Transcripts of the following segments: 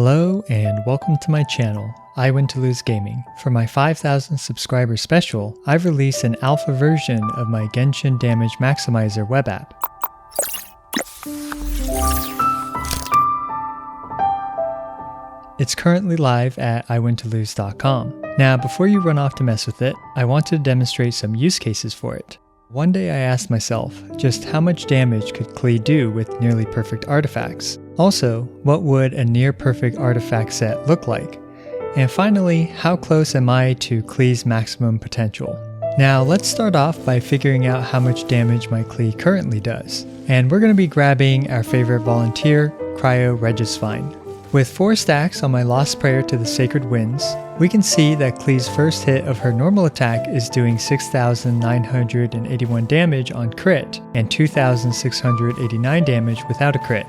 Hello and welcome to my channel, I Win to Lose Gaming. For my 5,000 subscriber special, I've released an alpha version of my Genshin Damage Maximizer web app. It's currently live at iwintolose.com. Now, before you run off to mess with it, I want to demonstrate some use cases for it. One day I asked myself, just how much damage could Klee do with nearly perfect artifacts? Also, what would a near perfect artifact set look like? And finally, how close am I to Klee's maximum potential? Now let's start off by figuring out how much damage my Klee currently does. And we're going to be grabbing our favorite volunteer, Cryo Regisvine. With 4 stacks on my Lost Prayer to the Sacred Winds, we can see that Klee's first hit of her normal attack is doing 6,981 damage on crit and 2,689 damage without a crit.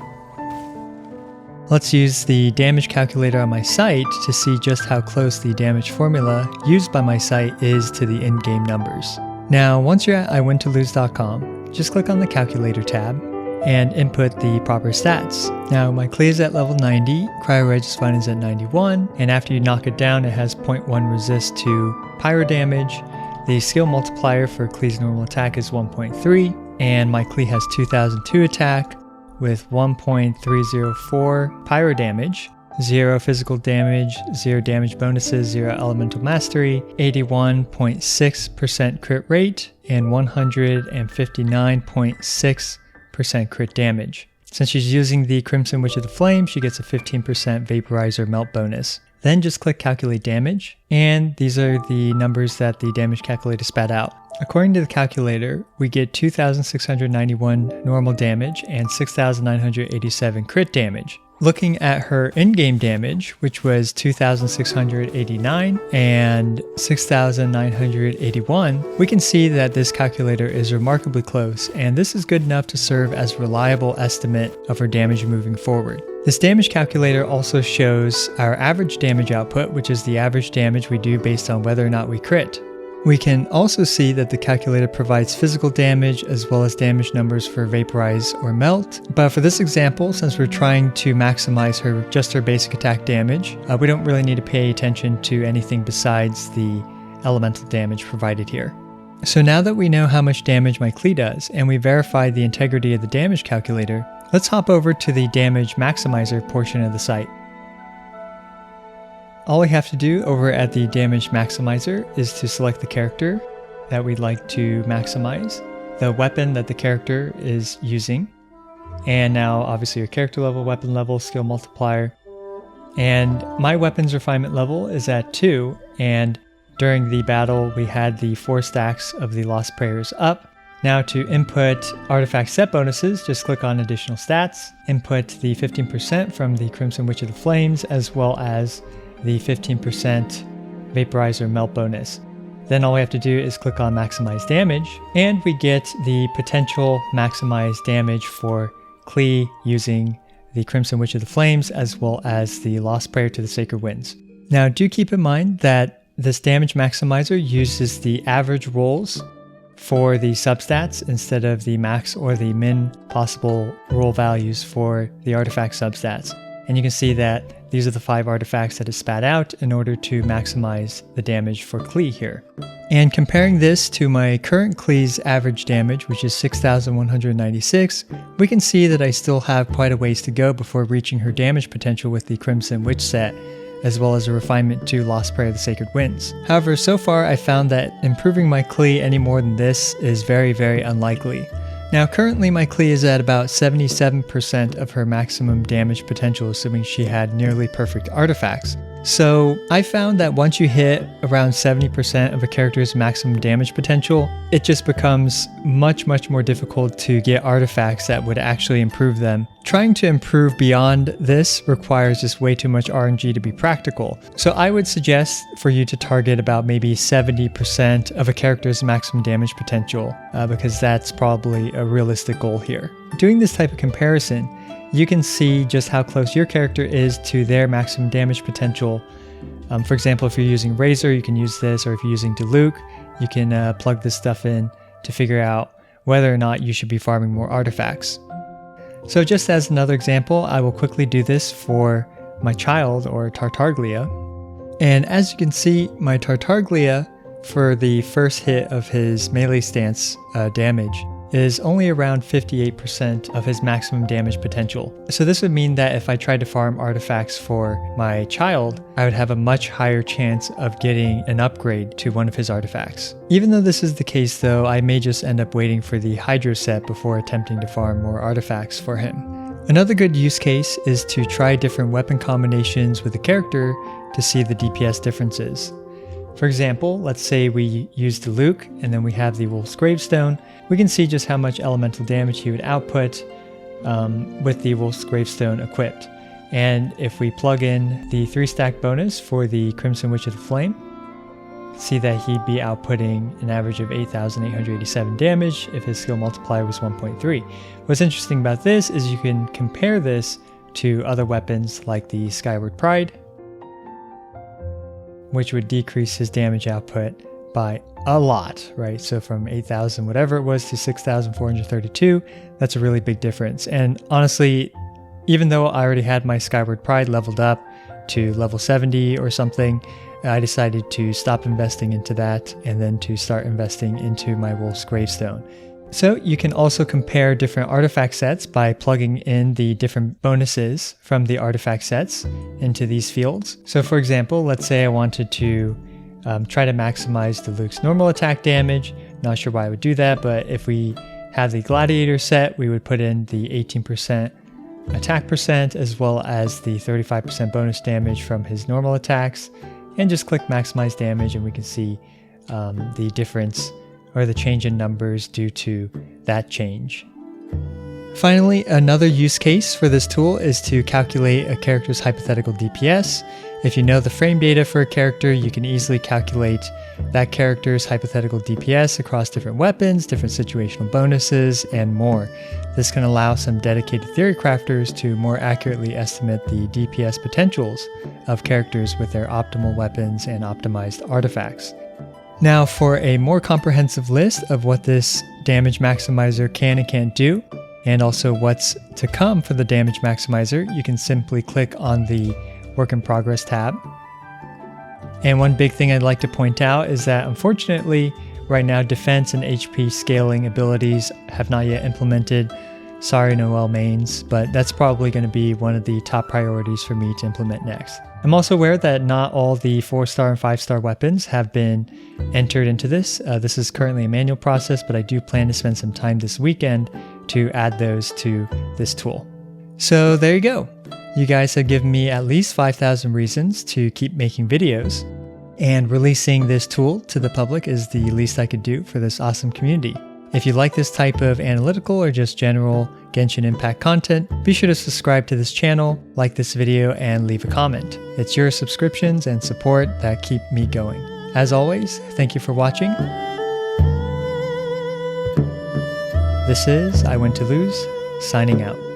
Let's use the damage calculator on my site to see just how close the damage formula used by my site is to the in-game numbers. Now, once you're at iwintolose.com, just click on the calculator tab and input the proper stats. Now my Klee is at level 90, Cryo Regisvine is at 91, and after you knock it down it has 0.1 resist to pyro damage. The skill multiplier for Klee's normal attack is 1.3, and my Klee has 2002 attack with 1.304 pyro damage, 0 physical damage, 0 damage bonuses, 0 elemental mastery, 81.6% crit rate, and 159.6% crit damage. Since she's using the Crimson Witch of the Flame, she gets a 15% vaporizer melt bonus. Then just click calculate damage, and these are the numbers that the damage calculator spat out. According to the calculator, we get 2,691 normal damage and 6,987 crit damage. Looking at her in-game damage, which was 2,689 and 6,981, we can see that this calculator is remarkably close, and this is good enough to serve as a reliable estimate of her damage moving forward. This damage calculator also shows our average damage output, which is the average damage we do based on whether or not we crit. We can also see that the calculator provides physical damage as well as damage numbers for vaporize or melt. But for this example, since we're trying to maximize just her basic attack damage, we don't really need to pay attention to anything besides the elemental damage provided here. So now that we know how much damage my Klee does, and we verified the integrity of the damage calculator, let's hop over to the damage maximizer portion of the site. All we have to do over at the damage maximizer is to select the character that we'd like to maximize, the weapon that the character is using, and now obviously your character level, weapon level, skill multiplier. And my weapons refinement level is at 2, and during the battle we had the 4 stacks of the Lost Prayers up. Now to input artifact set bonuses, just click on additional stats, input the 15% from the Crimson Witch of the Flames as well as the 15% vaporizer melt bonus. Then all we have to do is click on maximize damage, and we get the potential maximized damage for Klee using the Crimson Witch of the Flames as well as the Lost Prayer to the Sacred Winds. Now do keep in mind that this damage maximizer uses the average rolls for the substats instead of the max or the min possible roll values for the artifact substats. And you can see that these are the 5 artifacts that it spat out in order to maximize the damage for Klee here. And comparing this to my current Klee's average damage, which is 6,196, we can see that I still have quite a ways to go before reaching her damage potential with the Crimson Witch set, as well as a refinement to Lost Prayer of the Sacred Winds. However, so far I found that improving my Klee any more than this is very, very unlikely. Now currently my Klee is at about 77% of her maximum damage potential, assuming she had nearly perfect artifacts. So I found that once you hit around 70% of a character's maximum damage potential, it just becomes much more difficult to get artifacts that would actually improve them. Trying to improve beyond this requires just way too much RNG to be practical. So I would suggest for you to target about maybe 70% of a character's maximum damage potential, because that's probably a realistic goal here. Doing this type of comparison, you can see just how close your character is to their maximum damage potential. For example, if you're using Razor, you can use this, or if you're using Diluc, you can plug this stuff in to figure out whether or not you should be farming more artifacts. So just as another example, I will quickly do this for my Childe or Tartaglia. And as you can see, my Tartaglia for the first hit of his melee stance damage is only around 58% of his maximum damage potential. So this would mean that if I tried to farm artifacts for my Childe, I would have a much higher chance of getting an upgrade to one of his artifacts. Even though this is the case though, I may just end up waiting for the Hydro set before attempting to farm more artifacts for him. Another good use case is to try different weapon combinations with a character to see the DPS differences. For example, let's say we use the Luke and then we have the Wolf's Gravestone. We can see just how much elemental damage he would output with the Wolf's Gravestone equipped. And if we plug in the 3-stack bonus for the Crimson Witch of the Flame, see that he'd be outputting an average of 8,887 damage if his skill multiplier was 1.3. What's interesting about this is you can compare this to other weapons like the Skyward Pride, which would decrease his damage output by a lot, right? So from 8,000 whatever it was to 6,432, that's a really big difference. And honestly, even though I already had my Skyward Pride leveled up to level 70 or something, I decided to stop investing into that and then to start investing into my Wolf's Gravestone. So you can also compare different artifact sets by plugging in the different bonuses from the artifact sets into these fields. So for example, let's say I wanted to try to maximize the Luke's normal attack damage. Not sure why I would do that, but if we have the Gladiator set, we would put in the 18% attack percent as well as the 35% bonus damage from his normal attacks, and just click maximize damage and we can see the difference or the change in numbers due to that change. Finally, another use case for this tool is to calculate a character's hypothetical DPS. If you know the frame data for a character, you can easily calculate that character's hypothetical DPS across different weapons, different situational bonuses, and more. This can allow some dedicated theory crafters to more accurately estimate the DPS potentials of characters with their optimal weapons and optimized artifacts. Now, for a more comprehensive list of what this damage maximizer can and can't do, and also what's to come for the damage maximizer, you can simply click on the Work in Progress tab. And one big thing I'd like to point out is that unfortunately, right now defense and HP scaling abilities have not yet implemented. Sorry, Noel mains, but that's probably going to be one of the top priorities for me to implement next. I'm also aware that not all the 4-star and 5-star weapons have been entered into this. This is currently a manual process, but I do plan to spend some time this weekend to add those to this tool. So there you go. You guys have given me at least 5,000 reasons to keep making videos, and releasing this tool to the public is the least I could do for this awesome community. If you like this type of analytical or just general Genshin Impact content, be sure to subscribe to this channel, like this video, and leave a comment. It's your subscriptions and support that keep me going. As always, thank you for watching. This is I Went to Lose, signing out.